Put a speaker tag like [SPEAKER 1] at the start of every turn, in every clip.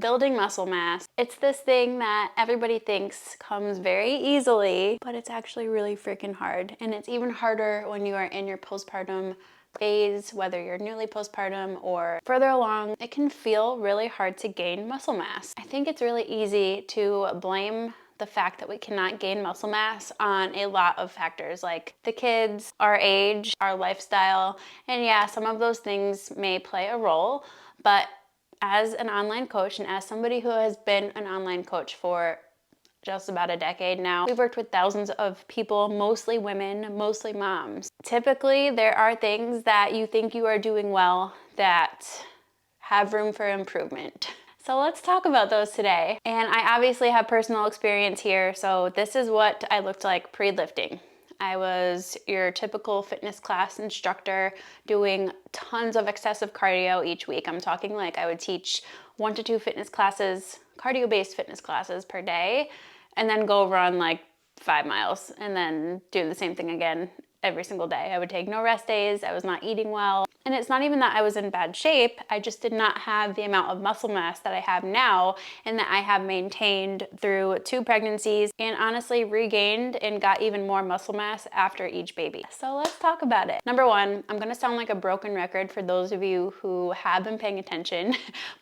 [SPEAKER 1] building muscle mass. It's this thing that everybody thinks comes very easily, but it's actually really freaking hard. And it's even harder when you are in your postpartum phase, whether you're newly postpartum or further along. It can feel really hard to gain muscle mass. I think it's really easy to blame the fact that we cannot gain muscle mass on a lot of factors, like the kids, our age, our lifestyle, and yeah, some of those things may play a role, but as an online coach and as somebody who has been an online coach for just about a decade now, we've worked with thousands of people, mostly women, mostly moms. Typically, there are things that you think you are doing well that have room for improvement. So let's talk about those today. And I obviously have personal experience here, so this is what I looked like pre-lifting. I was your typical fitness class instructor doing tons of excessive cardio each week. I'm talking like I would teach 1 to 2 fitness classes, cardio-based fitness classes per day, and then go run like 5 miles and then do the same thing again every single day. I would take no rest days. I was not eating well. And it's not even that I was in bad shape. I just did not have the amount of muscle mass that I have now and that I have maintained through 2 pregnancies and honestly regained and got even more muscle mass after each baby. So let's talk about it. Number 1, I'm gonna sound like a broken record for those of you who have been paying attention,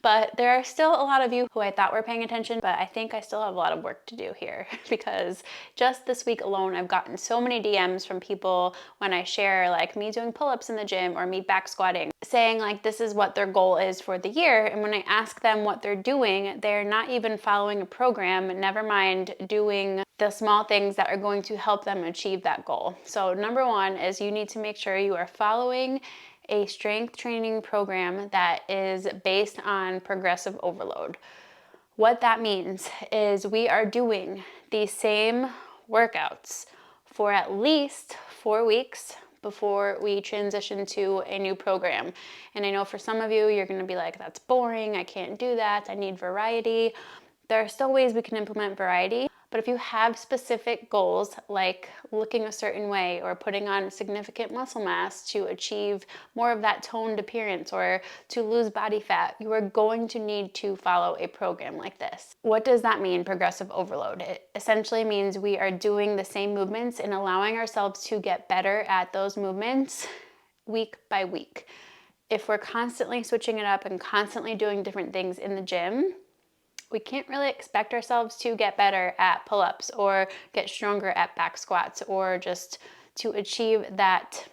[SPEAKER 1] but there are still a lot of you who I thought were paying attention, but I think I still have a lot of work to do here because just this week alone, I've gotten so many DMs from people when I share like me doing pull-ups in the gym or me back squatting, saying like this is what their goal is for the year. And when I ask them what they're doing, they're not even following a program, never mind doing the small things that are going to help them achieve that goal. So number 1 is you need to make sure you are following a strength training program that is based on progressive overload. What that means is we are doing the same workouts for at least 4 weeks before we transition to a new program. And I know for some of you, you're gonna be like, that's boring, I can't do that, I need variety. There are still ways we can implement variety, but if you have specific goals like looking a certain way or putting on significant muscle mass to achieve more of that toned appearance or to lose body fat, you are going to need to follow a program like this. What does that mean, progressive overload? It essentially means we are doing the same movements and allowing ourselves to get better at those movements week by week. If we're constantly switching it up and constantly doing different things in the gym, we can't really expect ourselves to get better at pull-ups or get stronger at back squats or just to achieve that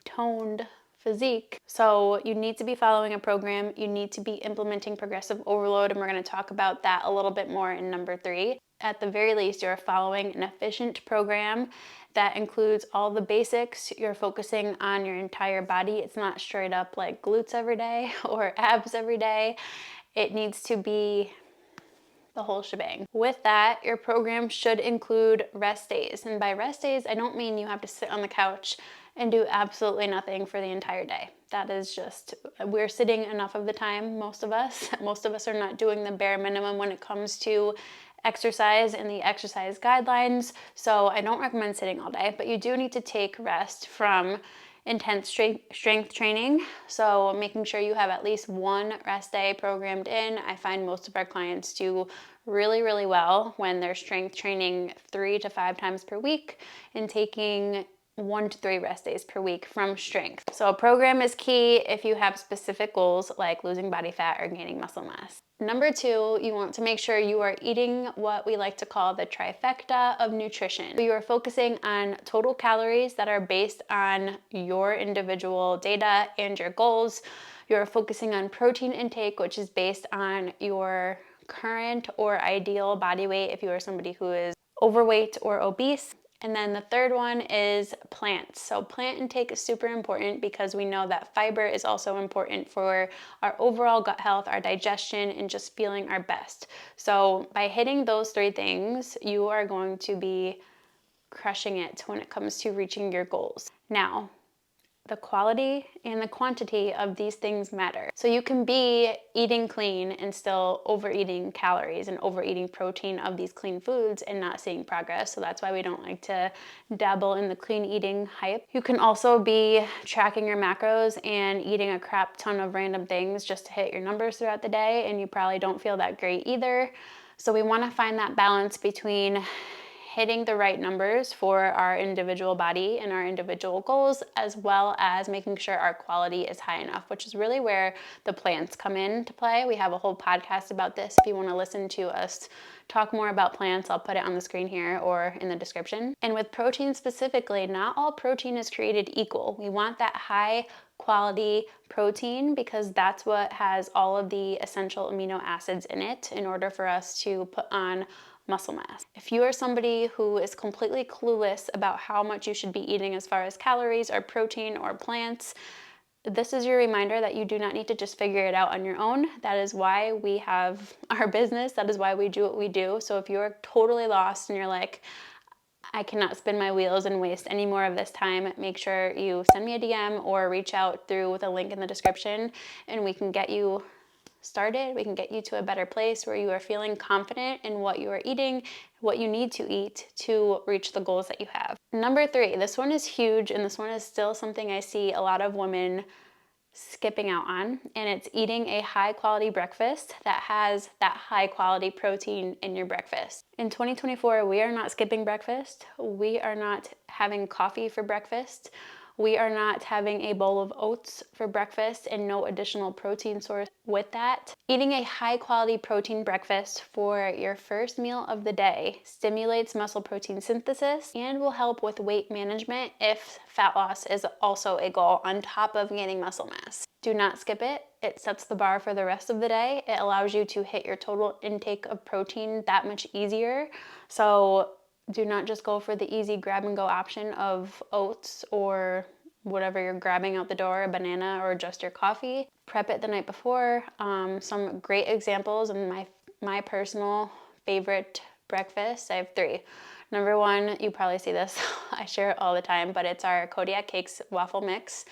[SPEAKER 1] toned physique. So you need to be following a program. You need to be implementing progressive overload, and we're going to talk about that a little bit more in number 3. At the very least, you're following an efficient program that includes all the basics. You're focusing on your entire body. It's not straight up like glutes every day or abs every day. It needs to be the whole shebang. With that, your program should include rest days. And by rest days, I don't mean you have to sit on the couch and do absolutely nothing for the entire day. That is just, we're sitting enough of the time, most of us. Most of us are not doing the bare minimum when it comes to exercise and the exercise guidelines. So I don't recommend sitting all day, but you do need to take rest from intense strength training. So making sure you have at least 1 rest day programmed in. I find most of our clients do really, really well when they're strength training 3 to 5 times per week and taking 1 to 3 rest days per week from strength. So a program is key if you have specific goals like losing body fat or gaining muscle mass. Number 2, you want to make sure you are eating what we like to call the trifecta of nutrition. You are focusing on total calories that are based on your individual data and your goals. You're focusing on protein intake, which is based on your current or ideal body weight if you are somebody who is overweight or obese. And then the third one is plants. So plant intake is super important because we know that fiber is also important for our overall gut health, our digestion, and just feeling our best. So by hitting those 3 things, you are going to be crushing it when it comes to reaching your goals. Now, the quality and the quantity of these things matter. So you can be eating clean and still overeating calories and overeating protein of these clean foods and not seeing progress. So that's why we don't like to dabble in the clean eating hype. You can also be tracking your macros and eating a crap ton of random things just to hit your numbers throughout the day, and you probably don't feel that great either. So we want to find that balance between hitting the right numbers for our individual body and our individual goals, as well as making sure our quality is high enough, which is really where the plants come into play. We have a whole podcast about this. If you want to listen to us talk more about plants, I'll put it on the screen here or in the description. And with protein specifically, not all protein is created equal. We want that high quality protein because that's what has all of the essential amino acids in it in order for us to put on muscle mass. If you are somebody who is completely clueless about how much you should be eating as far as calories or protein or plants, this is your reminder that you do not need to just figure it out on your own. That is why we have our business. That is why we do what we do. So if you're totally lost and you're like, I cannot spin my wheels and waste any more of this time, make sure you send me a DM or reach out through the link in the description and we can get you started. We can get you to a better place where you are feeling confident in what you are eating, what you need to eat to reach the goals that you have. Number 3, this one is huge, and this one is still something I see a lot of women skipping out on, and it's eating a high quality breakfast that has that high quality protein in your breakfast. In 2024, we are not skipping breakfast. We are not having coffee for breakfast. We are not having a bowl of oats for breakfast and no additional protein source with that. Eating a high quality protein breakfast for your first meal of the day stimulates muscle protein synthesis and will help with weight management if fat loss is also a goal on top of gaining muscle mass. Do not skip it. It sets the bar for the rest of the day. It allows you to hit your total intake of protein that much easier. So do not just go for the easy grab and go option of oats or whatever you're grabbing out the door, a banana or just your coffee. Prep it the night before. Some great examples and my personal favorite breakfast. I have 3. Number 1, you probably see this. I share it all the time, but it's our Kodiak Cakes waffle mix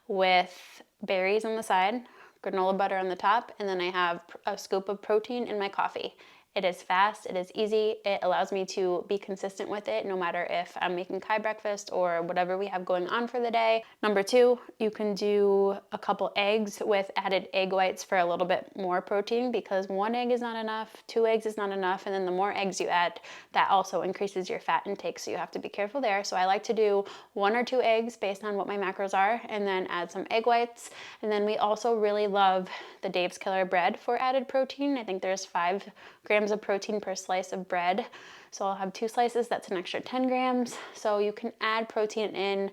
[SPEAKER 1] with berries on the side, granola butter on the top, and then I have a scoop of protein in my coffee. It is fast, it is easy, it allows me to be consistent with it no matter if I'm making Kai breakfast or whatever we have going on for the day. Number 2, you can do a couple eggs with added egg whites for a little bit more protein because 1 egg is not enough, 2 eggs is not enough, and then the more eggs you add, that also increases your fat intake, so you have to be careful there. So I like to do 1 or 2 eggs based on what my macros are and then add some egg whites. And then we also really love the Dave's Killer bread for added protein. I think there's 5 grams of protein per slice of bread. So I'll have 2 slices, that's an extra 10 grams. So you can add protein in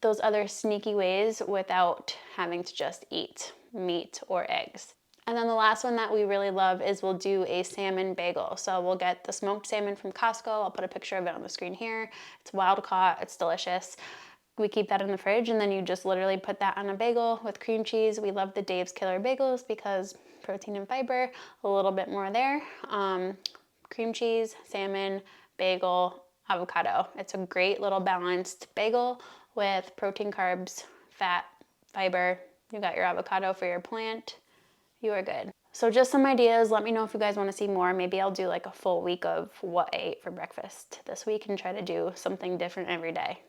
[SPEAKER 1] those other sneaky ways without having to just eat meat or eggs. And then the last one that we really love is we'll do a salmon bagel. So we'll get the smoked salmon from Costco. I'll put a picture of it on the screen here. It's wild caught, it's delicious. We keep that in the fridge and then you just literally put that on a bagel with cream cheese. We love the Dave's Killer bagels because protein and fiber, a little bit more there. Cream cheese, salmon, bagel, avocado. It's a great little balanced bagel with protein, carbs, fat, fiber. You got your avocado for your plant. You are good. So just some ideas. Let me know if you guys want to see more. Maybe I'll do like a full week of what I ate for breakfast this week and try to do something different every day.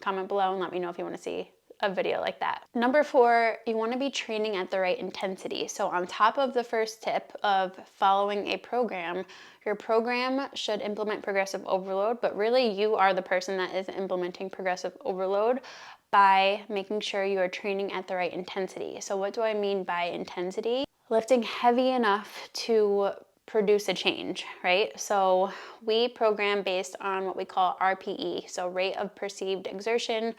[SPEAKER 1] Comment below and let me know if you want to see a video like that. Number 4, you want to be training at the right intensity. So on top of the first tip of following a program, your program should implement progressive overload, but really you are the person that is implementing progressive overload by making sure you are training at the right intensity. So what do I mean by intensity? Lifting heavy enough to produce a change, right? So we program based on what we call RPE, so rate of perceived exertion.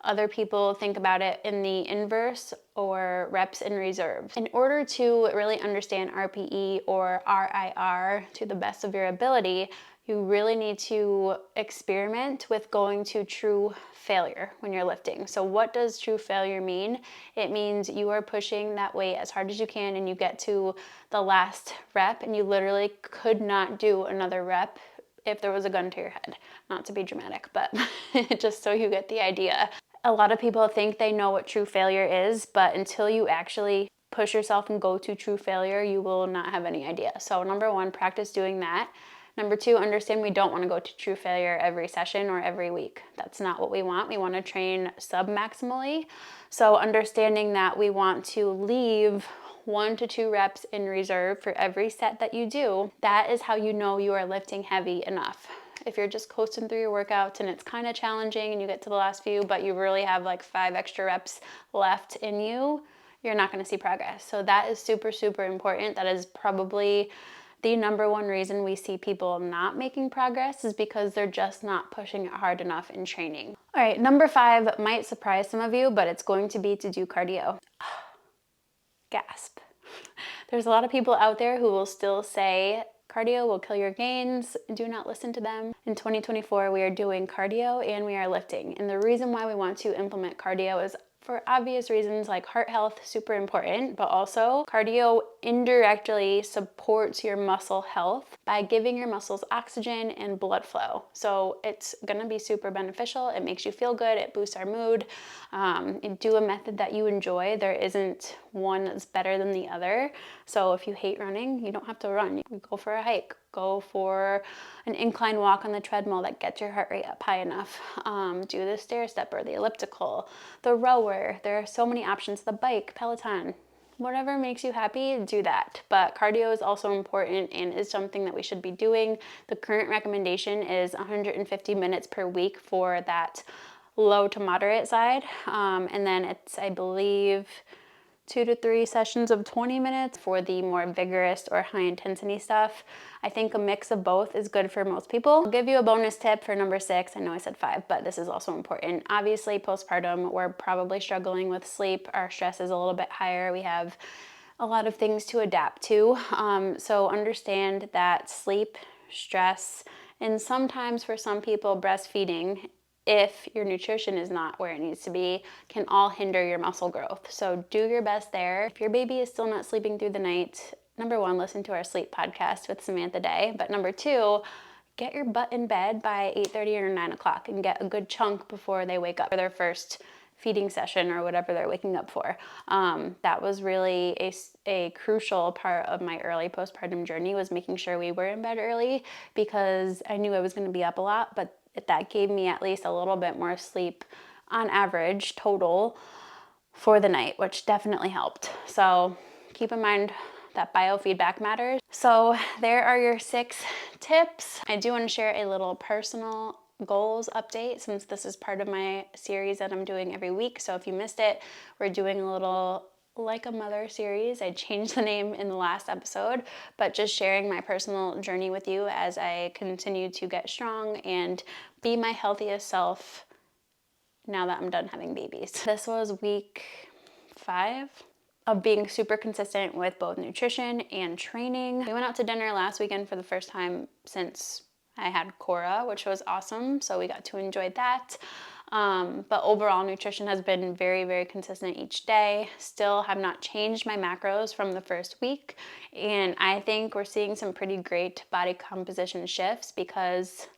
[SPEAKER 1] Other people think about it in the inverse or reps in reserve. In order to really understand RPE or RIR to the best of your ability, you really need to experiment with going to true failure when you're lifting. So what does true failure mean? It means you are pushing that weight as hard as you can and you get to the last rep and you literally could not do another rep if there was a gun to your head. Not to be dramatic, but just so you get the idea. A lot of people think they know what true failure is, but until you actually push yourself and go to true failure, you will not have any idea. So number one, practice doing that. Number two, understand we don't want to go to true failure every session or every week. That's not what we want. We want to train sub-maximally. So understanding that we want to leave 1 to 2 reps in reserve for every set that you do, that is how you know you are lifting heavy enough. If you're just coasting through your workouts and it's kind of challenging and you get to the last few, but you really have like 5 extra reps left in you, you're not going to see progress. So that is super, super important. That is probably the number one reason we see people not making progress, is because they're just not pushing it hard enough in training. All right, number 5 might surprise some of you, but it's going to be to do cardio. Gasp. There's a lot of people out there who will still say cardio will kill your gains. Do not listen to them. In 2024, we are doing cardio and we are lifting. And the reason why we want to implement cardio is for obvious reasons, like heart health, super important, but also cardio indirectly supports your muscle health by giving your muscles oxygen and blood flow. So it's gonna be super beneficial. It makes you feel good. It boosts our mood. Do a method that you enjoy. There isn't one that's better than the other. So if you hate running, you don't have to run. You can go for a hike. Go for an incline walk on the treadmill that gets your heart rate up high enough. Do the stair stepper, the elliptical, the rower. There are so many options. The bike, Peloton, whatever makes you happy, do that. But cardio is also important and is something that we should be doing. The current recommendation is 150 minutes per week for that low to moderate side. And then it's, I believe, 2 to 3 sessions of 20 minutes for the more vigorous or high intensity stuff. I think a mix of both is good for most people. I'll give you a bonus tip for number 6. I know I said 5, but this is also important. Obviously, postpartum, we're probably struggling with sleep. Our stress is a little bit higher. We have a lot of things to adapt to. So understand that sleep, stress, and sometimes for some people, breastfeeding, if your nutrition is not where it needs to be, can all hinder your muscle growth. So do your best there. If your baby is still not sleeping through the night, number 1, listen to our sleep podcast with Samantha Day. But number 2, get your butt in bed by 8:30 or 9 o'clock and get a good chunk before they wake up for their first feeding session or whatever they're waking up for. That was really a crucial part of my early postpartum journey, was making sure we were in bed early, because I knew I was going to be up a lot, but that gave me at least a little bit more sleep on average total for the night, which definitely helped. So keep in mind that biofeedback matters. So there are your 6 tips. I do want to share a little personal goals update, since this is part of my series that I'm doing every week. So if you missed it, we're doing a little Like a Mother series. I changed the name in the last episode, but just sharing my personal journey with you as I continue to get strong and be my healthiest self now that I'm done having babies. This was week 5 of being super consistent with both nutrition and training. We went out to dinner last weekend for the first time since I had Cora, which was awesome. So we got to enjoy that. But overall, nutrition has been very, very consistent each day. Still have not changed my macros from the first week. And I think we're seeing some pretty great body composition shifts because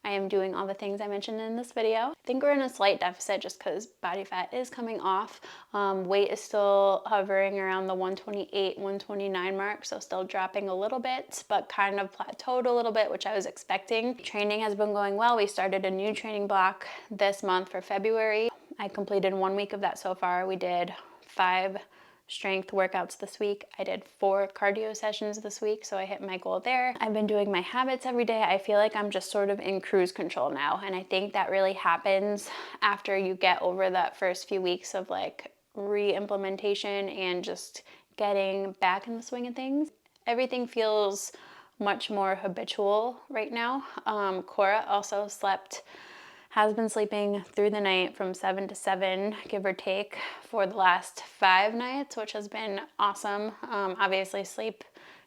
[SPEAKER 1] I am doing all the things I mentioned in this video. I think we're in a slight deficit just because body fat is coming off. Weight is still hovering around the 128, 129 mark, so still dropping a little bit, but kind of plateaued a little bit, which I was expecting. Training has been going well. We started a new training block this month for February. I completed 1 week of that so far. We did 5 strength workouts this week. I did 4 cardio sessions this week, so I hit my goal there. I've been doing my habits every day. I feel like I'm just sort of in cruise control now, and I think that really happens after you get over that first few weeks of like re-implementation and just getting back in the swing of things. Everything feels much more habitual right now. Cora also has been sleeping through the night from 7 to 7, give or take, for the last 5 nights, which has been awesome. Obviously,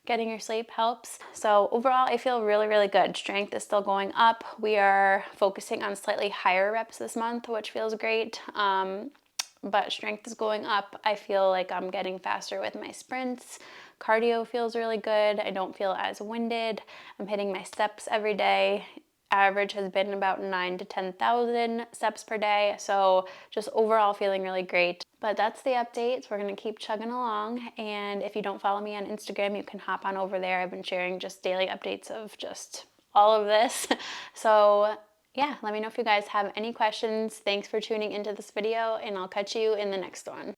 [SPEAKER 1] getting your sleep helps. So overall, I feel really, really good. Strength is still going up. We are focusing on slightly higher reps this month, which feels great. But strength is going up. I feel like I'm getting faster with my sprints. Cardio feels really good. I don't feel as winded. I'm hitting my steps every day. average has been about 9 to 10,000 steps per day. So just overall feeling really great. But that's the updates. We're going to keep chugging along. And if you don't follow me on Instagram, you can hop on over there. I've been sharing just daily updates of just all of this. So yeah, let me know if you guys have any questions. Thanks for tuning into this video, and I'll catch you in the next one.